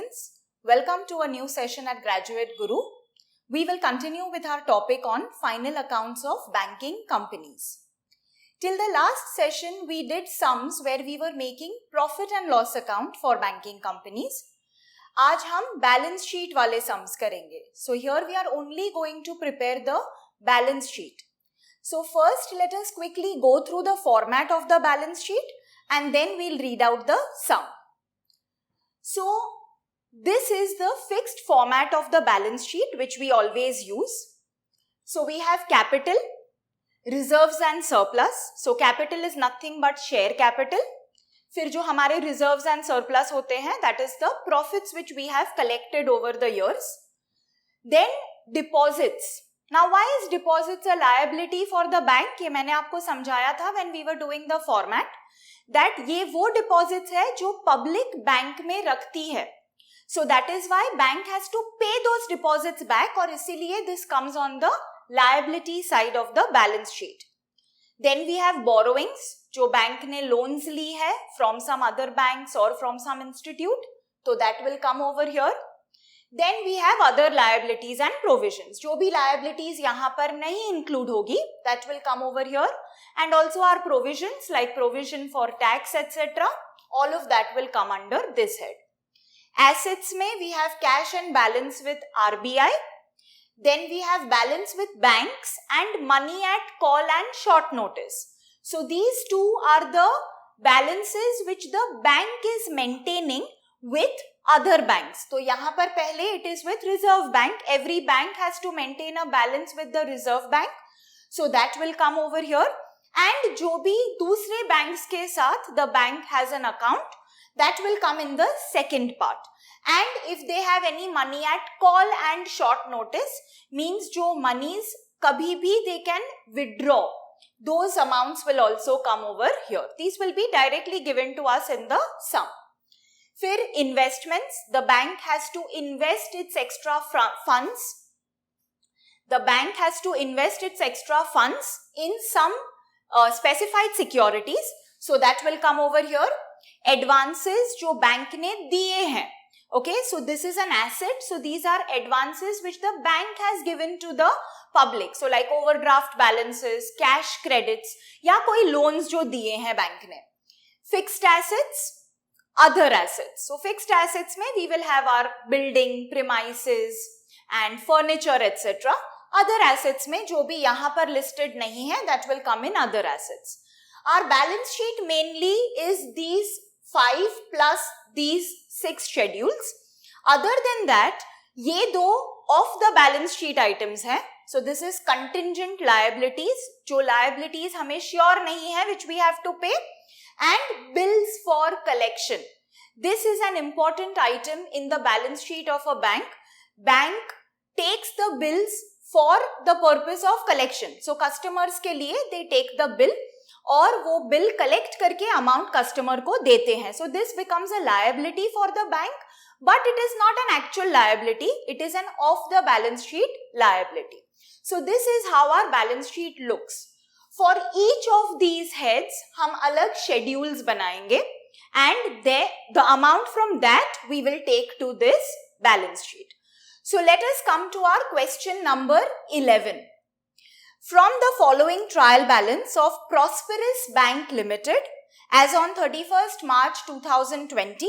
students, welcome to a new session at Graduate Guru. We will continue with our topic on final accounts of banking companies. Till the last session, we did sums where we were making profit and loss account for banking companies. आज हम balance sheet वाले sums करेंगे. So here we are only going to prepare the balance sheet. So first let us quickly go through the format of the balance sheet and then we'll read out the sum. So this is the fixed format of the balance sheet which we always use. So we have capital, reserves and surplus. So capital is nothing but share capital. फिर जो हमारे reserves and surplus होते हैं, that is the profits which we have collected over the years. Then deposits. Now why is deposits a liability for the bank? ये मैंने आपको समझाया था when we were doing the format. That ये वो deposits है जो public bank में रखती है. So that is why bank has to pay those deposits back और इसीलिए this comes on the liability side of the balance sheet. Then we have borrowings जो बैंक ने loans ली है from some other banks or from some institute. So that will come over here. Then we have other liabilities and provisions. जो भी liabilities यहाँ पर नहीं include होगी, that will come over here. And also our provisions like provision for tax etc. All of that will come under this head. Assets में we have cash and balance with RBI. Then we have balance with banks and money at call and short notice. So these two are the balances which the bank is maintaining with other banks. तो यहाँ पर पहले it is with Reserve Bank. Every bank has to maintain a balance with the Reserve Bank. So that will come over here. And जो भी दूसरे banks के साथ the bank has an account, that will come in the second part. And if they have any money at call and short notice, means जो monies कभी भी they can withdraw. Those amounts will also come over here. These will be directly given to us in the sum. फिर investments, the bank has to invest its extra funds. The bank has to invest its extra funds in some specified securities. So that will come over here. Advances जो bank ने दिए हैं. Okay, so this is an asset. So these are advances which the bank has given to the public. So like overdraft balances, cash credits या कोई loans जो दिए हैं bank ने. Fixed assets, other assets. So fixed assets में we will have our building, premises and furniture etc. Other assets में जो भी यहाँ पर listed नहीं है, that will come in other assets. Our balance sheet mainly is these 5 plus these 6 schedules. Other than that, ये दो off the balance sheet items हैं. So this is contingent liabilities, जो liabilities हमें sure नहीं है which we have to pay, and bills for collection. This is an important item in the balance sheet of a bank. Bank takes the bills for the purpose of collection. So customers के लिए they take the bill और वो bill collect करके amount customer को देते हैं. So this becomes a liability for the bank, but it is not an actual liability. It is an off the balance sheet liability. So this is how our balance sheet looks. For each of these heads, हम अलग schedules बनाएंगे and the amount from that we will take to this balance sheet. So let us come to our question number 11. From the following trial balance of Prosperous Bank Limited as on 31st March 2020,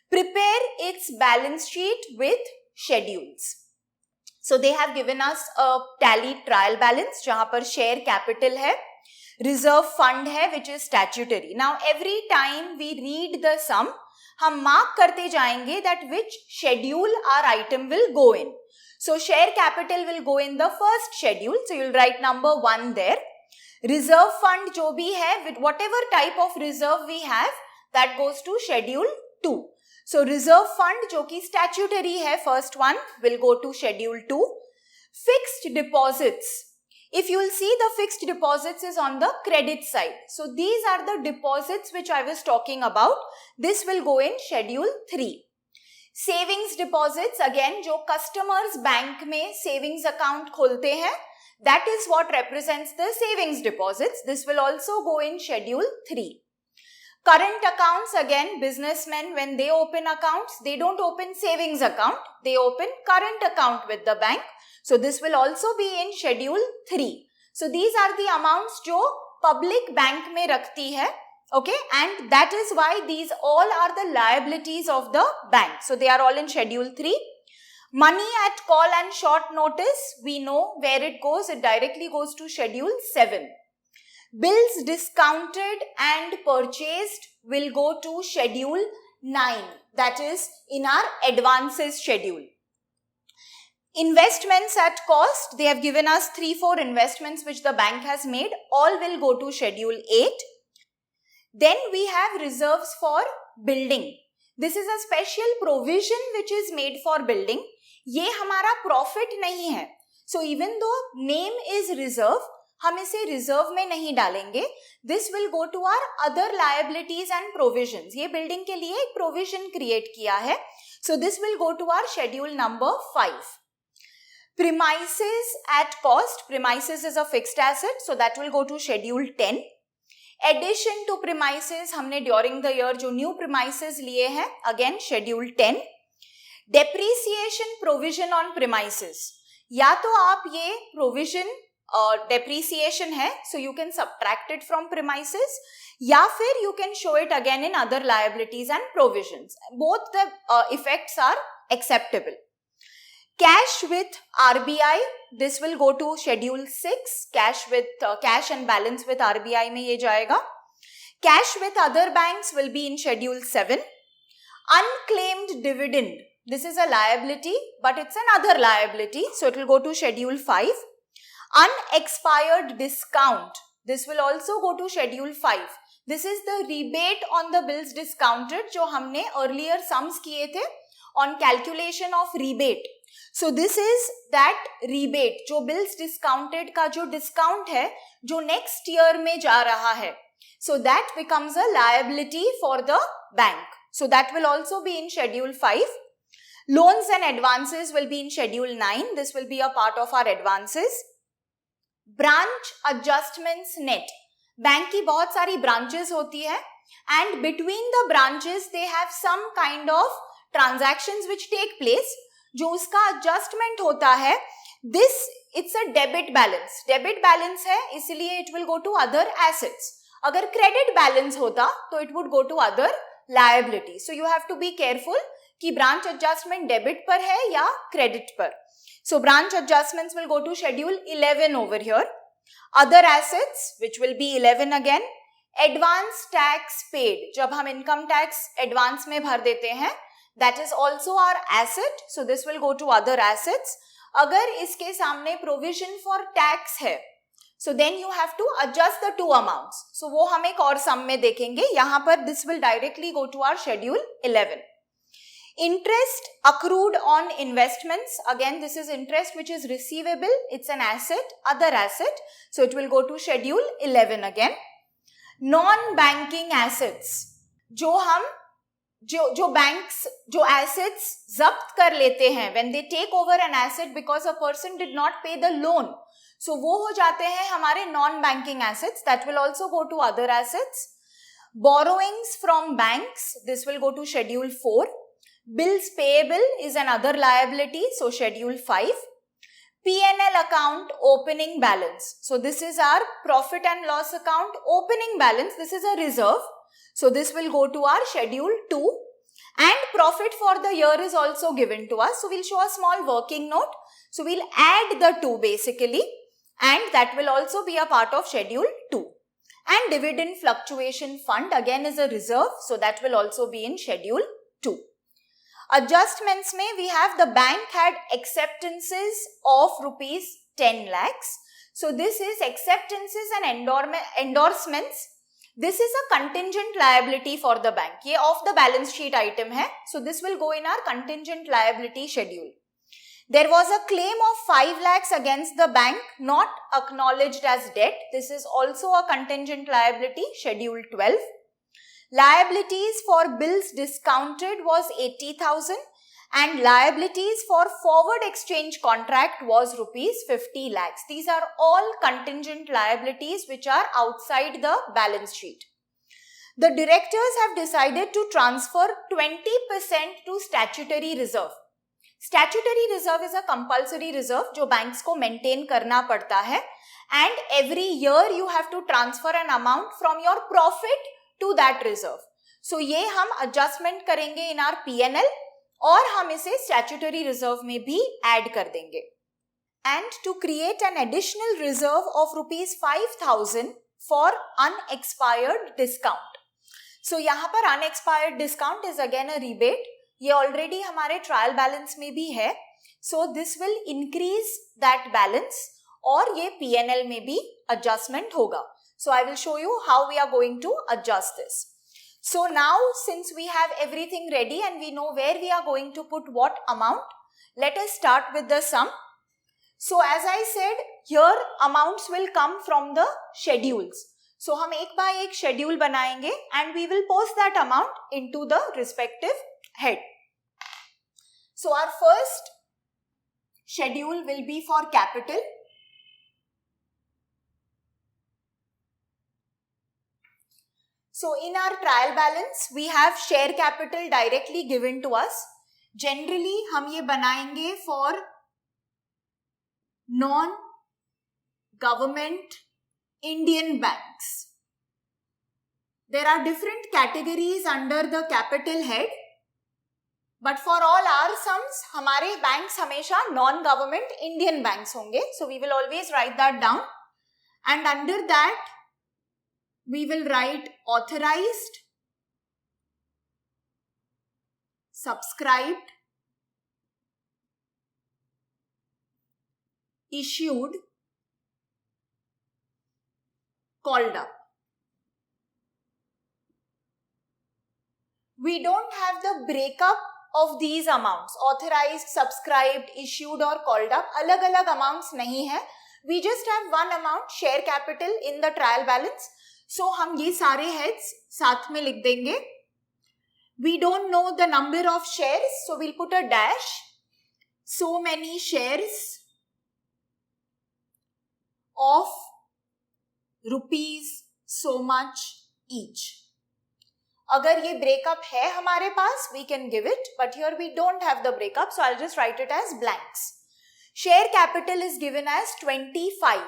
prepare its balance sheet with schedules. So they have given us a tallied trial balance जहाँ पर share capital है, reserve fund है which is statutory. Now every time we read the sum, हम mark करते जाएंगे that which schedule our item will go in. So share capital will go in the first schedule. So you'll write number 1 there. Reserve fund जो भी है, with whatever type of reserve we have, that goes to schedule 2. So reserve fund जो कि statutory है, first one will go to schedule 2. Fixed deposits. If you will see, the fixed deposits is on the credit side. So these are the deposits which I was talking about. This will go in schedule 3. Savings deposits, again जो customers bank में savings account खोलते हैं, that is what represents the savings deposits. This will also go in schedule 3. Current accounts, again, businessmen, when they open accounts, they don't open savings account, they open current account with the bank. So this will also be in schedule 3. So these are the amounts जो public bank में रखती है, okay, and that is why these all are the liabilities of the bank. So they are all in schedule 3. Money at call and short notice, we know where it goes, it directly goes to schedule 7. Bills discounted and purchased will go to schedule 9, that is in our advances schedule. Investments at cost, they have given us 3-4 investments which the bank has made, all will go to schedule 8. Then we have reserves for building. This is a special provision which is made for building. ये हमारा profit नहीं है. So even though name is reserve, हम इसे reserve में नहीं डालेंगे. This will go to our other liabilities and provisions. ये बिल्डिंग के लिए एक प्रोविजन क्रिएट किया है. So this will go to our schedule number 5. Premises at cost. Premises is a fixed asset, so that will go to schedule 10. Addition to premises, हमने during the year जो new premises लिए हैं, again schedule 10. Depreciation provision on premises. या तो आप ये provision depreciation है, so you can subtract it from premises, या फिर you can show it again in other liabilities and provisions. Both the effects are acceptable. Cash with RBI, this will go to schedule 6. Cash and balance with RBI में ये जाएगा. Cash with other banks will be in schedule 7. Unclaimed dividend, this is a liability, but it's another liability, so it will go to schedule 5. Unexpired discount, this will also go to schedule 5. This is the rebate on the bills discounted जो हमने earlier sums किए थे on calculation of rebate. So this is that rebate जो bills discounted का जो discount है जो next year में जा रहा है. So that becomes a liability for the bank. So that will also be in schedule 5. Loans and advances will be in schedule 9. This will be a part of our advances. Branch adjustments net. Bank की बहुत सारी branches होती है and between the branches they have some kind of transactions which take place. जो उसका adjustment होता है, this it's a debit balance. Debit balance है इसलिए it will go to other assets. अगर credit balance होता तो it would go to other liabilities. So you have to be careful कि branch adjustment debit पर है या credit पर. So branch adjustments will go to schedule 11 over here. Other assets which will be 11 again. Advance tax paid, जब हम income tax advance में भर देते हैं, that is also our asset. So this will go to other assets. अगर इसके सामने provision for tax है, so then you have to adjust the two amounts. So वो हम एक और sum में देखेंगे. यहाँ पर this will directly go to our schedule 11. Interest accrued on investments, again this is interest which is receivable, it's an asset, other asset, so it will go to schedule 11 again. Non-banking assets, जो हम जो banks जो assets जब्त कर लेते हैं, when they take over an asset because a person did not pay the loan, so वो हो जाते हैं हमारे non-banking assets, that will also go to other assets. Borrowings from banks, this will go to schedule 4. Bills payable is another liability, so schedule 5. P&L account opening balance. So this is our profit and loss account opening balance. This is a reserve. So this will go to our schedule 2. And profit for the year is also given to us. So we'll show a small working note. So we'll add the 2 basically. And that will also be a part of schedule 2. And dividend fluctuation fund again is a reserve. So that will also be in schedule 2. Adjustments में we have the bank had acceptances of rupees 10 lakhs. So this is acceptances and endorsements. This is a contingent liability for the bank. ये off the balance sheet item है. So this will go in our contingent liability schedule. There was a claim of 5 lakhs against the bank not acknowledged as debt. This is also a contingent liability, schedule 12. Liabilities for bills discounted was 80,000 and liabilities for forward exchange contract was rupees 50 lakhs. These are all contingent liabilities which are outside the balance sheet. the directors have decided to transfer 20% to statutory reserve. Statutory reserve is a compulsory reserve जो banks को maintain करना पड़ता है, and every year you have to transfer an amount from your profit to that reserve. So ये हम adjustment करेंगे in our P&L और हम इसे statutory reserve में भी add कर देंगे. And to create an additional reserve of rupees 5,000 for unexpired discount. So यहाँ पर unexpired discount is again a rebate. ये already हमारे trial balance में भी है. So this will increase that balance और ये P&L में भी adjustment होगा. So I will show you how we are going to adjust this. So now since we have everything ready and we know where we are going to put what amount, let us start with the sum. So as I said, here amounts will come from the schedules. So हम एक bye एक schedule बनाएंगे and we will post that amount into the respective head. So our first schedule will be for capital. So in our trial balance, we have share capital directly given to us. Generally हम ये बनाएंगे for non-government Indian banks. There are different categories under the capital head, but for all our sums, हमारे banks हमेशा non-government Indian banks होंगे. So we will always write that down, and under that we will write authorized, subscribed, issued, called up. We don't have the breakup of these amounts. Authorized, subscribed, issued or called up. अलग-अलग amounts नहीं है. We just have one amount, share capital in the trial balance. So हम ये सारे heads साथ में लिख देंगे. We don't know the number of shares, so we'll put a dash. So many shares of rupees so much each. अगर ये breakup है हमारे पास, we can give it, but here we don't have the breakup, so I'll just write it as blanks. Share capital is given as 25.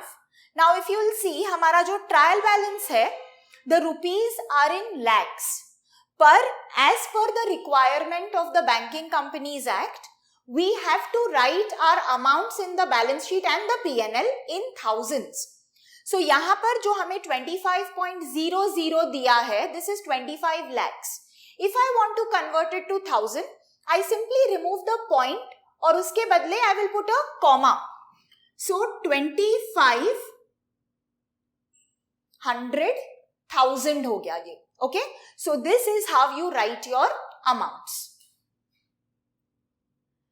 Now if you will see, हमारा जो trial balance है, the rupees are in lakhs. But as per the requirement of the Banking Companies Act, we have to write our amounts in the balance sheet and the P&L in thousands. So यहाँ पर जो हमें 25.00 दिया है, this is 25 lakhs. If I want to convert it to 1000, I simply remove the point और उसके बदले I will put a comma. So 25, 100, 1000 हो गया ये. Okay? So this is how you write your amounts.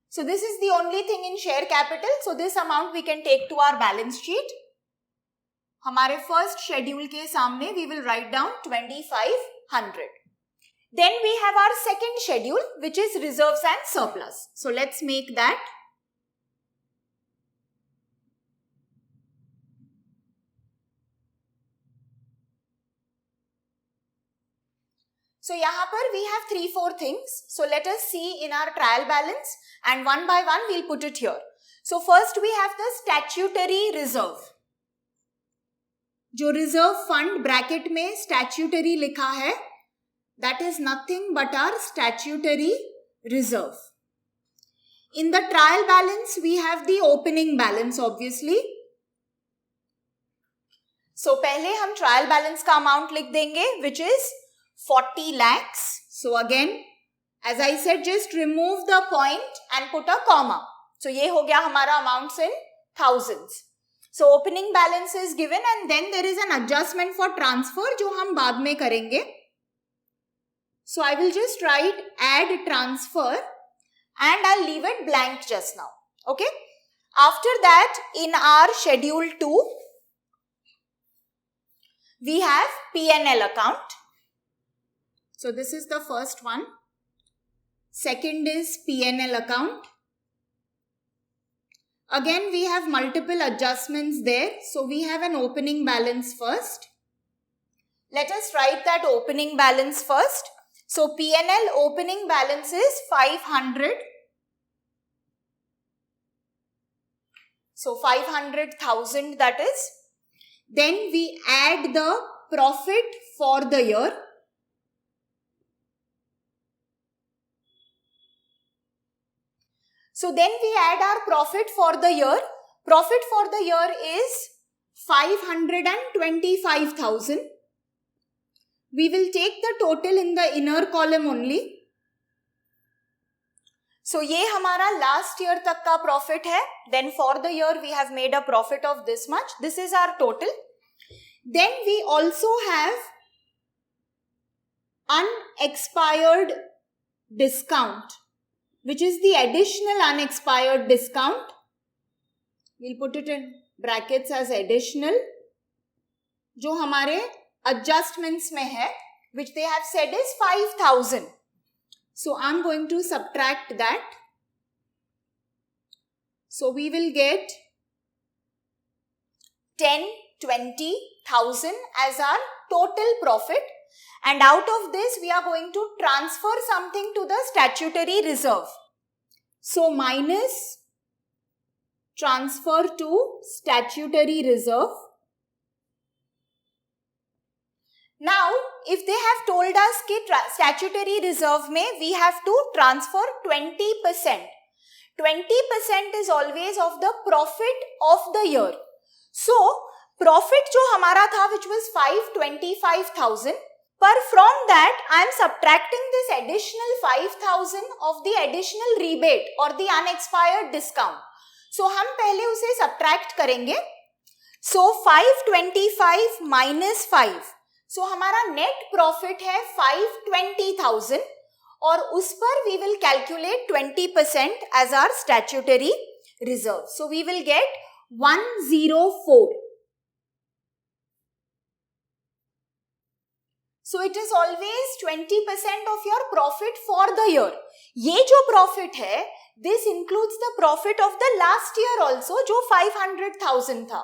So this is the only thing in share capital. So this amount we can take to our balance sheet. हमारे first schedule के सामने we will write down 2500. Then we have our second schedule, which is reserves and surplus. So let's make that. So यहाँ पर we have 3-4 things. So let us see in our trial balance and one by one we'll put it here. So first we have the statutory reserve. जो reserve fund bracket में statutory लिखा है, that is nothing but our statutory reserve. In the trial balance we have the opening balance obviously. So पहले हम trial balance का amount लिख देंगे, which is 40 lakhs. So again, as I said, just remove the point and put a comma. So ये हो गया हमारा amounts in thousands. So opening balance is given and then there is an adjustment for transfer जो हम बाद में करेंगे. So I will just write add transfer and I'll leave it blank just now. Okay. After that, in our schedule 2, we have P&L account. So this is the first one. Second is P&L account. Again, we have multiple adjustments there. So we have an opening balance first. Let us write that opening balance first. So P&L opening balance is 500. So 500,000 that is. Then we add the profit for the year. So then we add our profit for the year. Profit for the year is 525,000. We will take the total in the inner column only. So ये हमारा last year तक का profit है. Then for the year we have made a profit of this much. This is our total. Then we also have unexpired discount, which is the additional unexpired discount. We'll put it in brackets as additional. जो हमारे adjustments में है, which they have said is 5,000. So I'm going to subtract that. So we will get 10,20,000 as our total profit, and out of this we are going to transfer something to the statutory reserve. So minus transfer to statutory reserve. Now, if they have told us कि statutory reserve में we have to transfer 20%. 20% is always of the profit of the year. So, profit जो हमारा था which was 525,000, पर from that I am subtracting this additional 5,000 of the additional rebate or the unexpired discount. So, हम पहले उसे subtract करेंगे. So, 525 minus 5. So, हमारा net profit है 520,000 और उस पर we will calculate 20% as our statutory reserve. So, we will get 104. So, it is always 20% of your profit for the year. ये जो profit है, this includes the profit of the last year also, जो 500,000 था.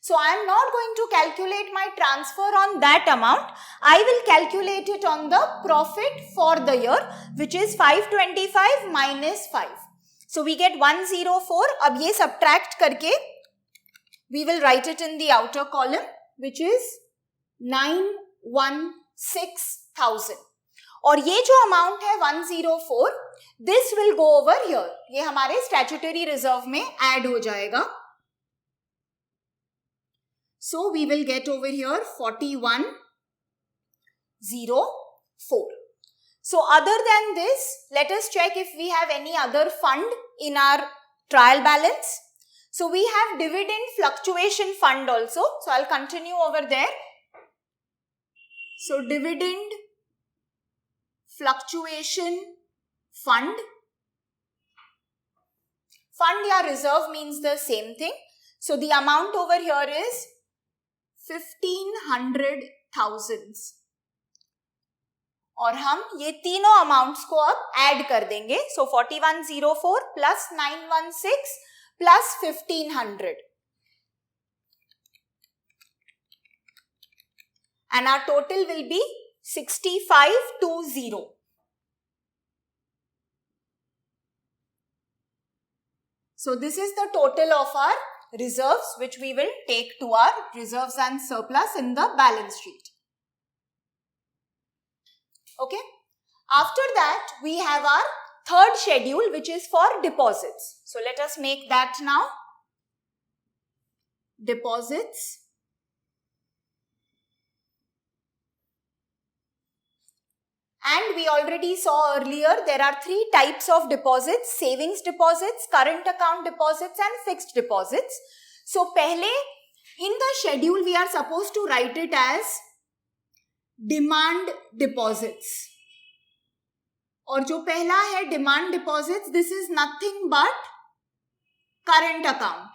So, I am not going to calculate my transfer on that amount. I will calculate it on the profit for the year, which is 525 minus 5. So, we get 104. अब ये subtract करके, we will write it in the outer column, which is 916,000. और ये जो amount है 104, this will go over here. ये हमारे statutory reserve में add हो जाएगा. So, we will get over here 4104. So, other than this, let us check if we have any other fund in our trial balance. So, we have dividend fluctuation fund also. So, I'll continue over there. So, dividend fluctuation fund. Fund या reserve means the same thing. So, the amount over here is 1,500,000 और हम ये तीनों amounts को अब add कर देंगे. सो 4104 plus 916 plus 1,500 and our total will be 6520. So this is the total of our reserves which we will take to our reserves and surplus in the balance sheet. Okay. After that, we have our third schedule which is for deposits. So let us make that now. Deposits. And we already saw earlier there are three types of deposits: savings deposits, current account deposits and fixed deposits. So pehle in the schedule we are supposed to write it as demand deposits. और जो पहला है demand deposits, this is nothing but current account.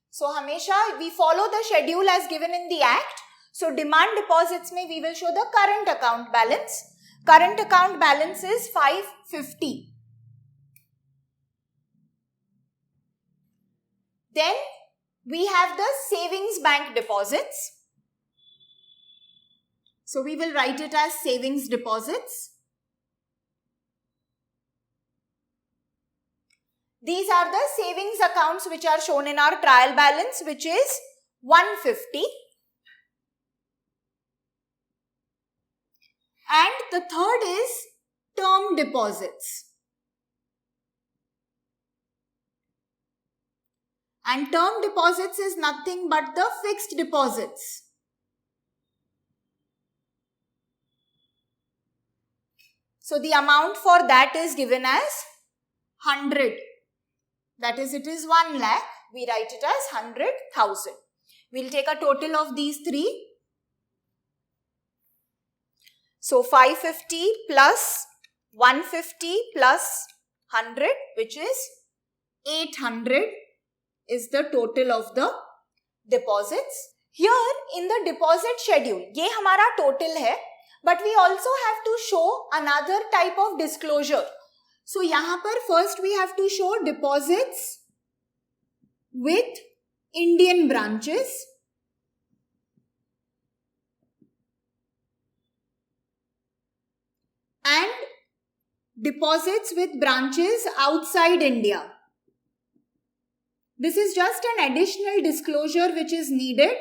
So हमेशा we follow the schedule as given in the act. So demand deposits में we will show the current account balance. Current account balance is 550. Then we have the savings bank deposits. So we will write it as savings deposits. These are the savings accounts which are shown in our trial balance, which is 150. And the third is term deposits. And term deposits is nothing but the fixed deposits. So the amount for that is given as 100. That is, it is 1 lakh. We write it as 100,000. We'll take a total of these three. So 550 plus 150 plus 100, which is 800, is the total of the deposits. Here in the deposit schedule, ये हमारा total है, but we also have to show another type of disclosure. So यहाँ पर first we have to show deposits with Indian branches and deposits with branches outside India. This is just an additional disclosure which is needed.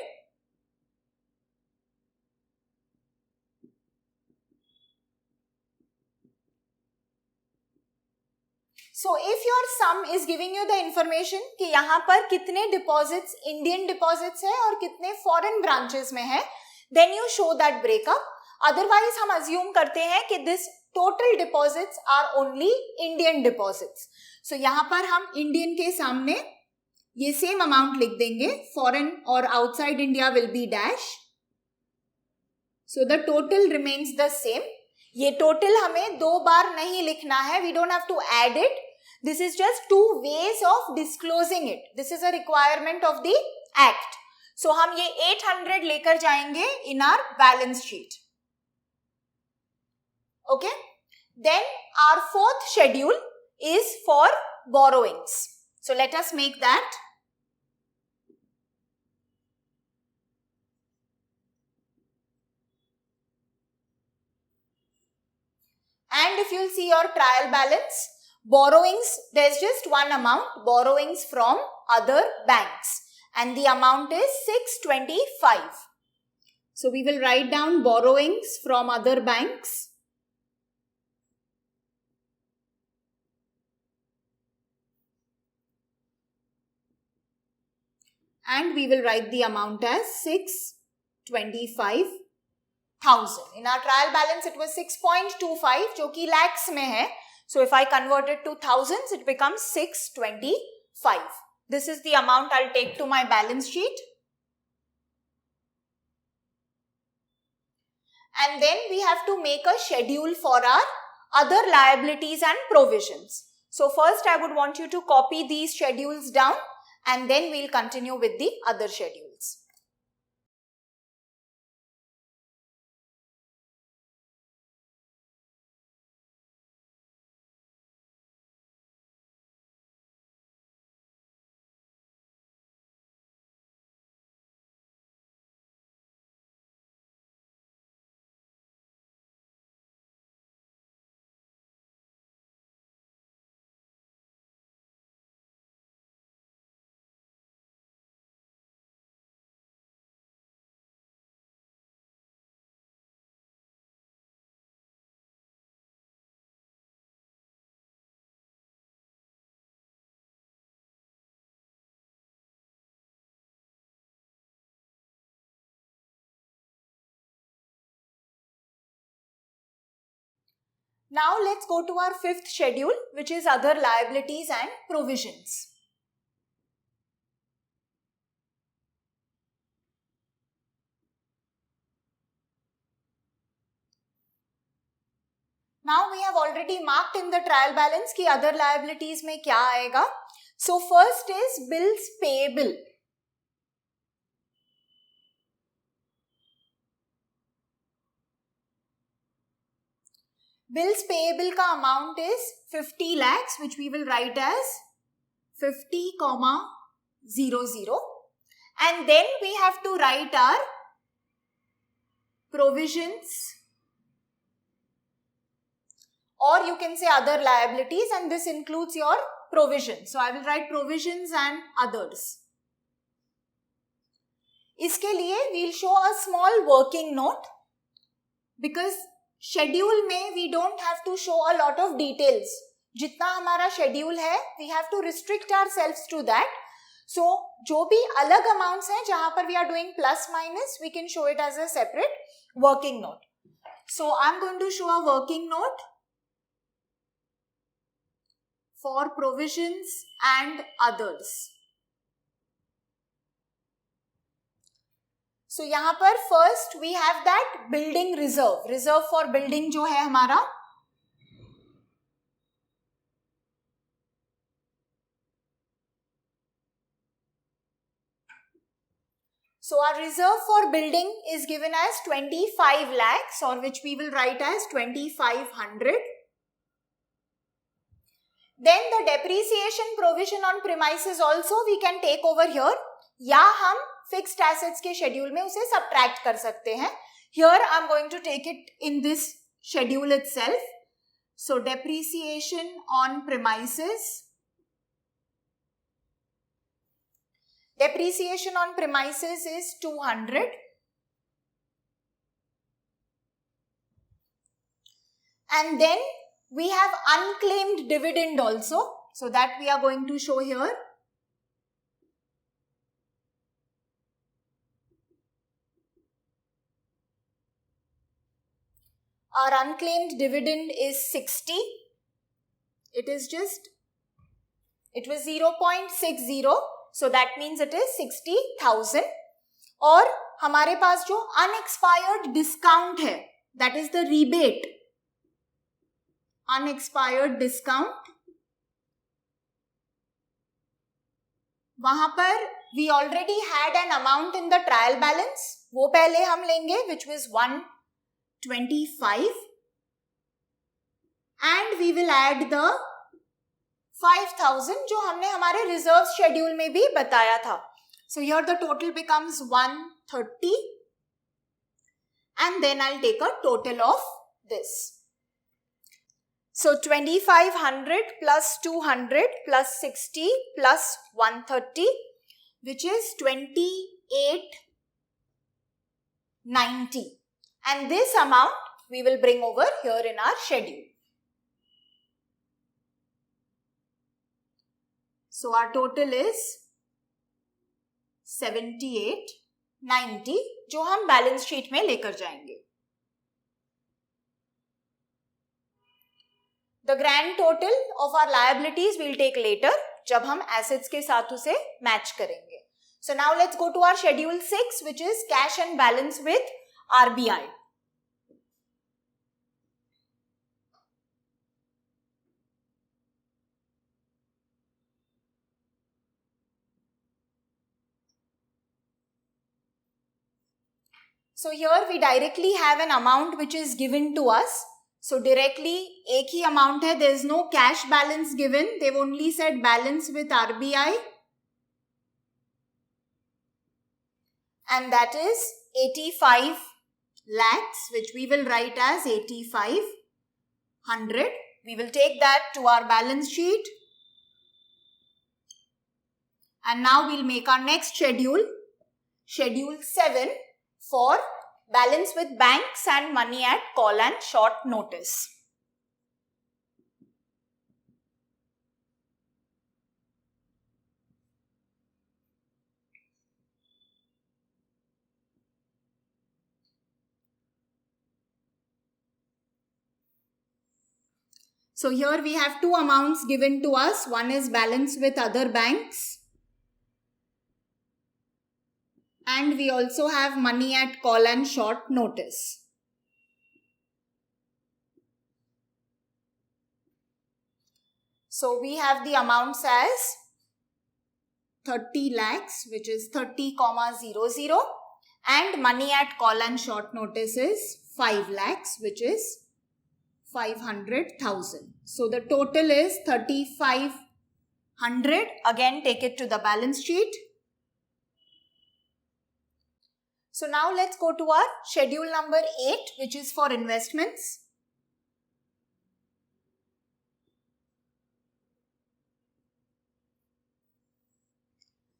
So if your sum is giving you the information कि यहाँ पर कितने deposits Indian deposits है और कितने foreign branches में है, then you show that breakup. Otherwise हम assume करते हैं कि this total deposits are only Indian deposits. So यहाँ पर हम Indian के सामने ये same amount लिख देंगे, foreign और outside India will be dash. So the total remains the same. ये total हमें दो बार नहीं लिखना है, we don't have to add it. This is just two ways of disclosing it. This is a requirement of the act. So हम ये 800 लेकर जाएंगे in our balance sheet. Okay. Then our fourth schedule is for borrowings. So let us make that. And if you'll see your trial balance, borrowings, there's just one amount, borrowings from other banks. And the amount is 625. So we will write down borrowings from other banks. And we will write the amount as 625,000. In our trial balance, it was 6.25, जो कि lakhs में है. So if I convert it to thousands, it becomes 625. This is the amount I'll take to my balance sheet. And then we have to make a schedule for our other liabilities and provisions. So first I would want you to copy these schedules down and then we'll continue with the other schedules. Now let's go to our fifth schedule, which is other liabilities and provisions. Now we have already marked in the trial balance कि other liabilities में क्या आएगा. So first is bills payable. Bills payable का amount is 50 lakhs, which we will write as 50,00. And then we have to write our provisions, or you can say other liabilities, and this includes your provisions. So I will write provisions and others. इसके लिए we'll show a small working note, because schedule में we don't have to show a lot of details. जितना हमारा schedule है, we have to restrict ourselves to that. So जो भी अलग amounts हैं जहाँ पर we are doing plus minus, we can show it as a separate working note. So I'm going to show a working note for provisions and others. So यहाँ पर first we have that building reserve. Reserve for building जो है हमारा, so our reserve for building is given as 25 lakhs, or which we will write as 2500. Then the depreciation provision on premises also we can take over here, या हम fixed assets के schedule में उसे subtract कर सकते हैं. Here I am going to take it in this schedule itself. So depreciation on premises. Depreciation on premises is 200. And then we have unclaimed dividend also. So that we are going to show here. Our unclaimed dividend is 60. It was 0.60. So that means it is 60,000. और हमारे पास जो unexpired discount है, that is the rebate. Unexpired discount. वहाँ पर we already had an amount in the trial balance. वो पहले हम लेंगे, which was 125, and we will add the 5,000 जो हमने हमारे reserve schedule में भी बताया था. So here the total becomes 130, and then I'll take a total of this. So 2500 plus 200 plus 60 plus 130, which is 2890. And this amount we will bring over here in our schedule. So our total is 7890, जो हम balance sheet में लेकर जाएंगे. The grand total of our liabilities we'll take later, जब हम assets के साथ उसे match करेंगे. So now let's go to our schedule 6, which is cash and balance with RBI. So here we directly have an amount which is given to us. So directly एक ही amount है, there is no cash balance given. They've only said balance with RBI. And that is 85 lakhs, which we will write as 8500. We will take that to our balance sheet. And now we'll make our next schedule, schedule 7, for balance with banks and money at call and short notice. So here we have two amounts given to us. One is balance with other banks, and we also have money at call and short notice. So we have the amounts as 30 lakhs, which is 30,00, and money at call and short notice is 5 lakhs, which is 500,000. So the total is 3,500. Again, take it to the balance sheet. So now let's go to our schedule number 8, which is for investments.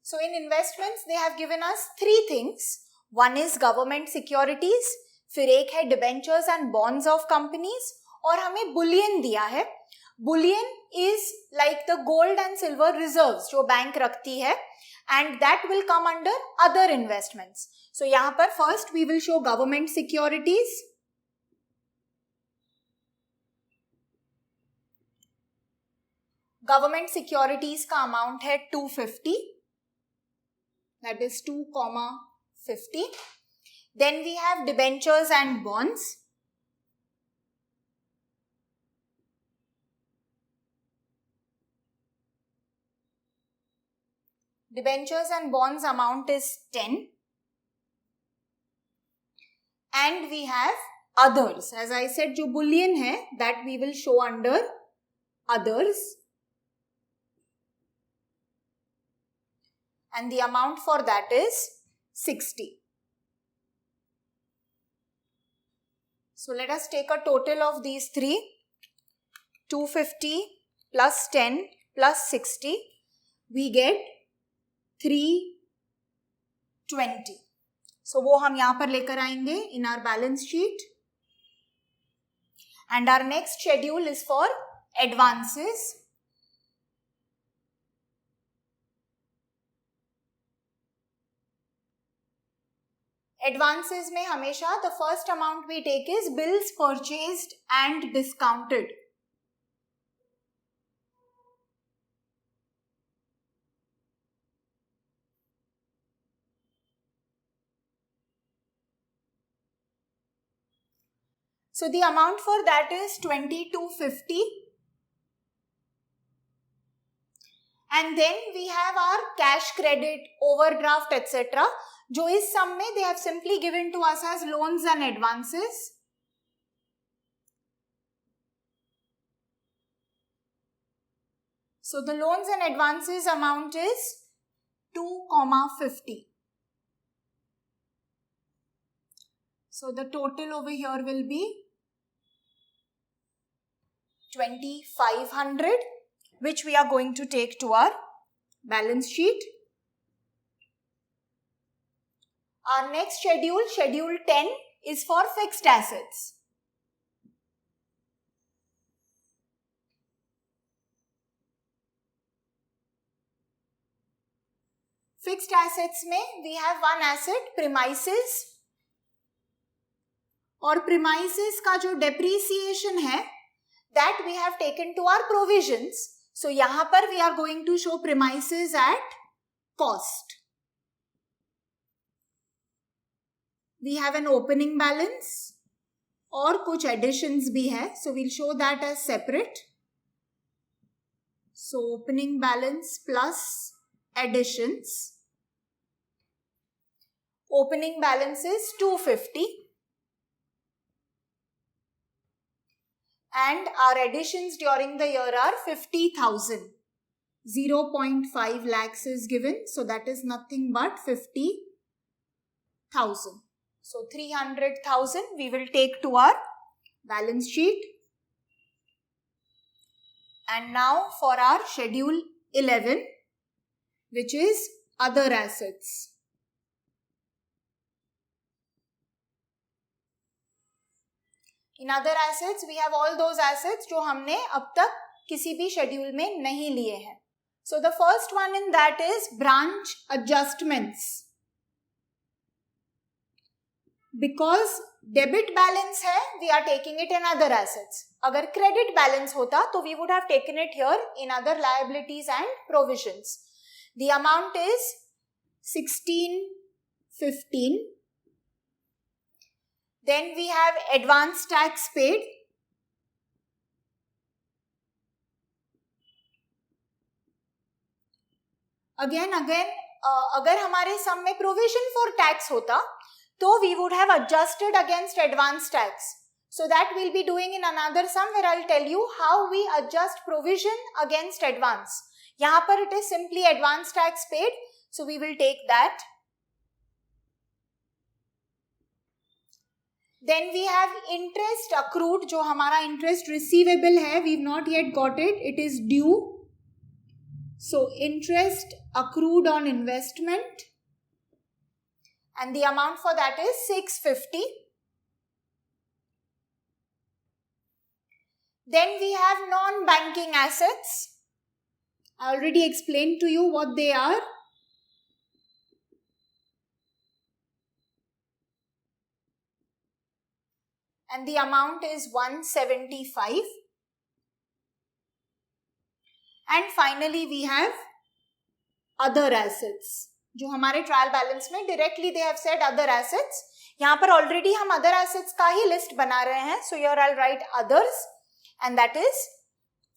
So in investments, they have given us 3 things. One is government securities, फिर एक है debentures and bonds of companies, और हमें bullion दिया है. Bullion is like the gold and silver reserves जो bank रखती है, and that will come under other investments. So यहाँ पर first we will show government securities. Government securities का amount है 250. That is 2,50. Then we have debentures and bonds. Debentures and bonds amount is 10. And we have others. As I said, जो bullion है, that we will show under others. And the amount for that is 60. So let us take a total of these 3. 250 plus 10 plus 60. We get 320. So वो हम यहाँ पर लेकर आएंगे in our balance sheet. And our next schedule is for advances. Advances में हमेशा the first amount we take is bills purchased and discounted. So the amount for that is 2250. And then we have our cash credit, overdraft, etc. जो इस sum में they have simply given to us as loans and advances. So the loans and advances amount is 2,50. So the total over here will be 2,500, which we are going to take to our balance sheet. Our next schedule, schedule 10, is for fixed assets. Fixed assets में we have one asset, premises. और premises का जो depreciation है, that we have taken to our provisions. So यहाँ पर we are going to show premises at cost. We have an opening balance और कुछ additions भी है. So we'll show that as separate. So opening balance plus additions. Opening balance is 250. And our additions during the year are 50,000. 0.5 lakhs is given. So that is nothing but 50,000. So 300,000 we will take to our balance sheet. And now for our schedule 11, which is other assets. In other assets, we have all those assets जो हमने अब तक किसी भी schedule में नहीं लिए हैं. So the first one in that is branch adjustments. Because debit balance है, we are taking it in other assets. अगर credit balance होता तो we would have taken it here in other liabilities and provisions. The amount is 1615. Then we have advance tax paid. Again, अगर हमारे sum में provision for tax होता, तो we would have adjusted against advance tax. So that we'll be doing in another sum where I'll tell you how we adjust provision against advance. यहाँ पर it is simply advance tax paid. So we will take that. Then we have interest accrued, जो हमारा interest receivable है, we've not yet got it, it is due. So interest accrued on investment, and the amount for that is 650. Then we have non-banking assets. I already explained to you what they are. And the amount is 175. And finally we have other assets, जो हमारे trial balance में directly they have said other assets. यहाँ पर already हम other assets का ही list बना रहे हैं. So here I'll write others, and that is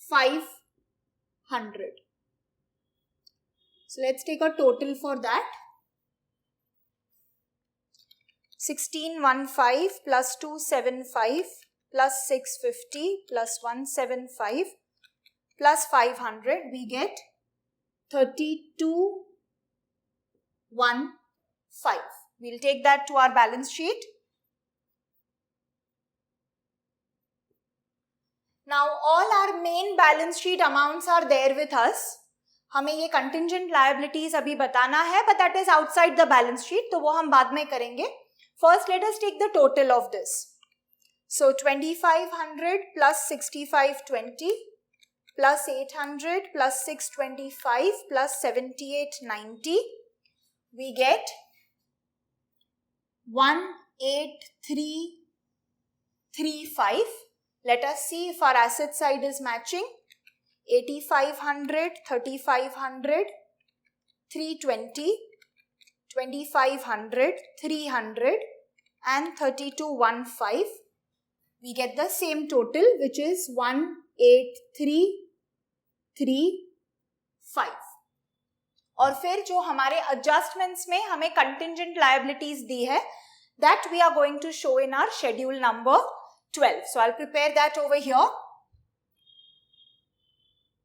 500. So let's take a total for that. 1615 plus 275 plus 650 plus 175 plus 500, we get 3215. We'll take that to our balance sheet. Now all our main balance sheet amounts are there with us. हमें ये contingent liabilities अभी बताना है, but that is outside the balance sheet, तो वो हम बाद में करेंगे. First, let us take the total of this. So 2500 plus 6520 plus 800 plus 625 plus 7890, we get 18335. Let us see if our asset side is matching. 8500, 3500, 320, 2500, 300 and 3215. We get the same total, which is 18335. और फिर जो हमारे adjustments में हमें contingent liabilities दी है, that we are going to show in our schedule number 12. So I'll prepare that over here.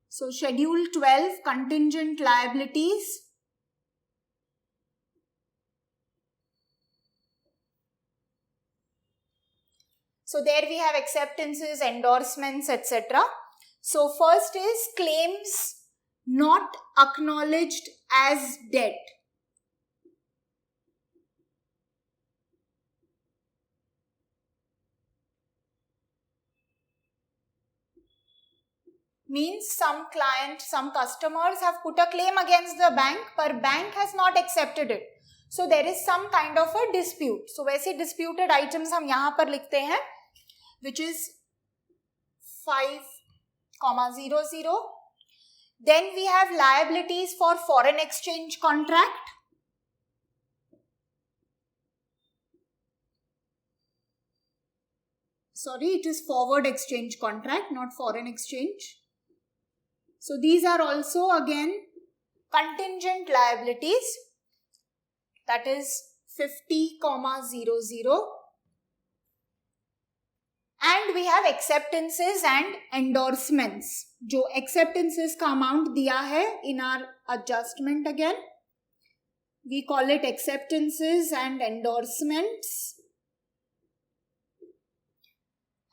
So schedule 12, contingent liabilities. So there we have acceptances, endorsements, etc. So first is claims not acknowledged as debt. Means some customers have put a claim against the bank, but bank has not accepted it. So there is some kind of a dispute. So वैसे disputed items हम यहाँ पर लिखते हैं, which is 5,00. Then we have liabilities for foreign exchange contract. Sorry, it is forward exchange contract, not foreign exchange. So these are also again contingent liabilities. That is 50,00. And we have acceptances and endorsements. जो acceptances का amount दिया है in our adjustment again, we call it acceptances and endorsements.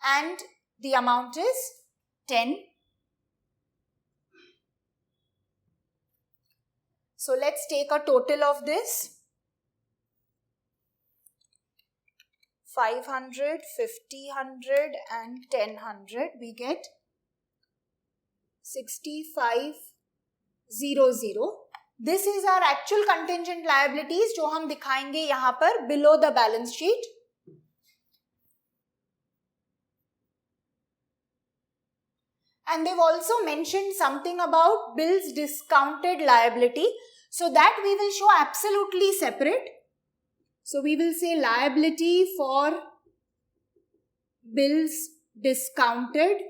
And the amount is 10. So let's take a total of this. 500, 50, 100 and 10, 100. We get 65,00. This is our actual contingent liabilities जो हम दिखाएंगे यहाँ पर below the balance sheet. And they've also mentioned something about bills discounted liability. So that we will show absolutely separate. So we will say liability for bills discounted.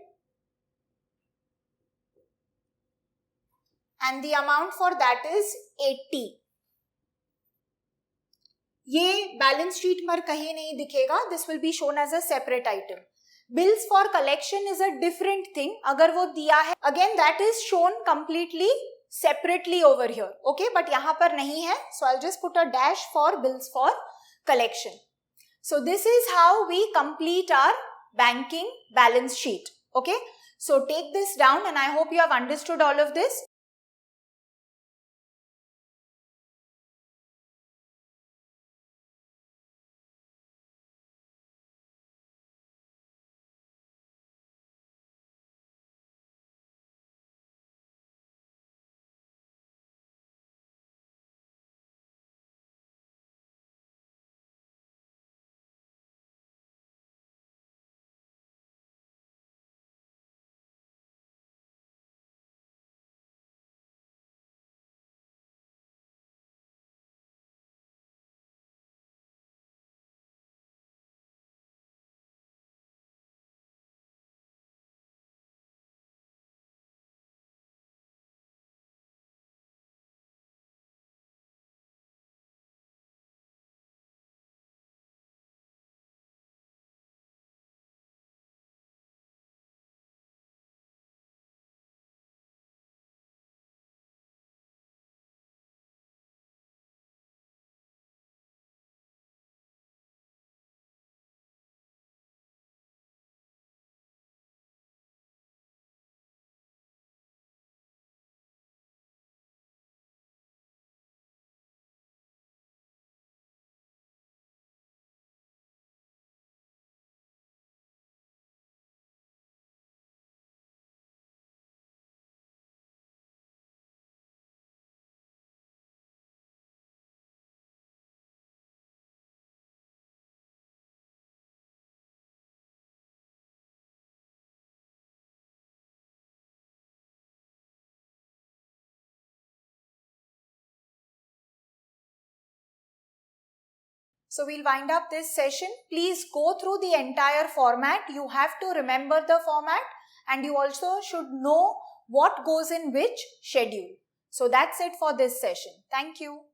And the amount for that is 80. ये balance sheet पर कहीं नहीं दिखेगा. This will be shown as a separate item. Bills for collection is a different thing. अगर वो दिया है, again that is shown completely separately over here. Okay, but यहाँ पर नहीं है. So I'll just put a dash for bills for collection. So this is how we complete our banking balance sheet. Okay. So take this down and I hope you have understood all of this. So we'll wind up this session. Please go through the entire format. You have to remember the format and you also should know what goes in which schedule. So that's it for this session. Thank you.